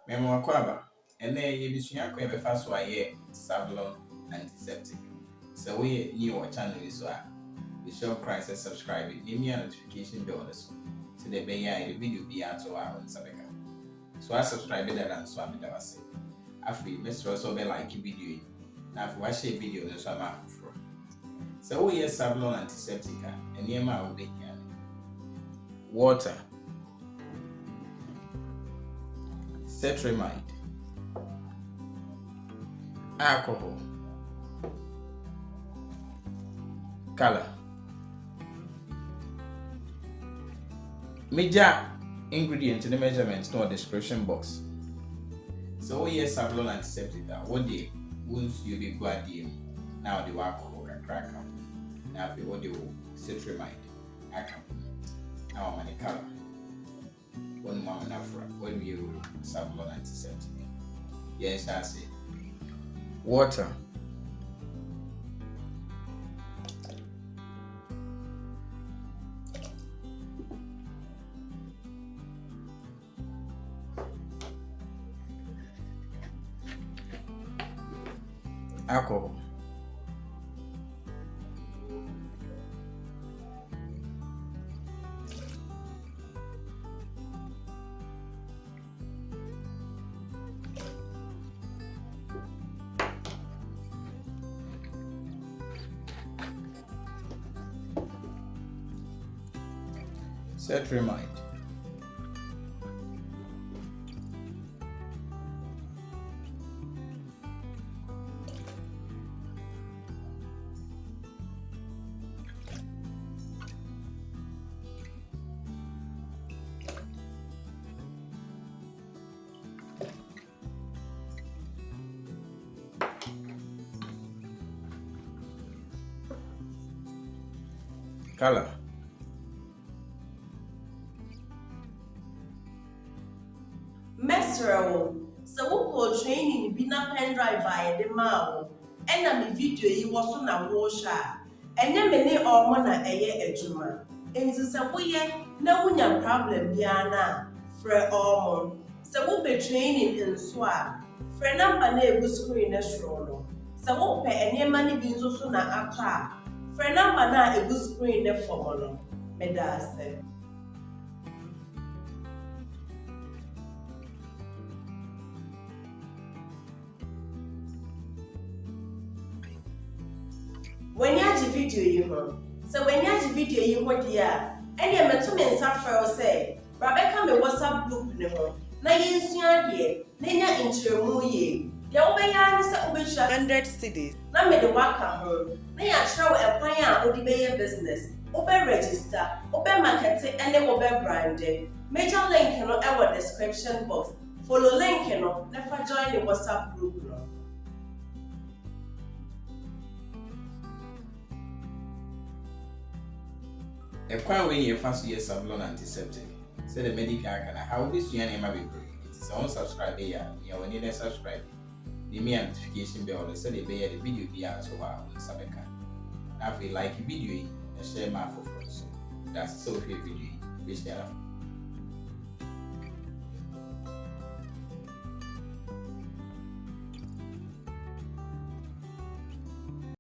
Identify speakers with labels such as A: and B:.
A: Memo Aquaba, and then you be the first one here, SAVLON Antiseptic. So we new our channel is the show price and subscribe it. Give me a notification bell on this one. So the the video be out to our own Sabeka. So I subscribe it and so I'm never say. After Mr. Also be like video. Now if watch a video, so I'm out for. So we use SAVLON Antiseptic and near my will be here. Water. Cetrimide, alcohol, color. Major ingredient in the measurements no description box. So we use SAVLON Antiseptic. What day once you be good now the alcohol can crack up. Now if you want the Cetrimide, now I'm color. One mom Afra, when you SAVLON Antiseptic. Yes, I say. Water. Alcohol. Cetrimide. Color.
B: Mesrel, so who training be na pen drive via the mao, and na me video yi was on a washer, and then many or mona a year a juma. And so we no one problem biana, fre ormon. So we'll be training in swap. Fre number neighbor screen as roll. So we'll pay any money being so soon after. Fre number na a good screen the formula. Medase. When you have video you know, so when you have video you want dear, and you met two men suffer say, Rebecca me WhatsApp group no, na yin dear, Nina intro ye. The Obeyan is over 100 cities. Na me the work home. Na ya show a plan or the business. Obe register, obe market, and then obe branding. Major link in our description box. Follow link never join the WhatsApp group no.
A: A quite way you fancy your SAVLON Antiseptic. Say the medical can how this you and be great. It is on subscribe here. You will need to subscribe. The notification bell say the video be out so on Sabeka. Now if you like the video, share my for friends. That's so video.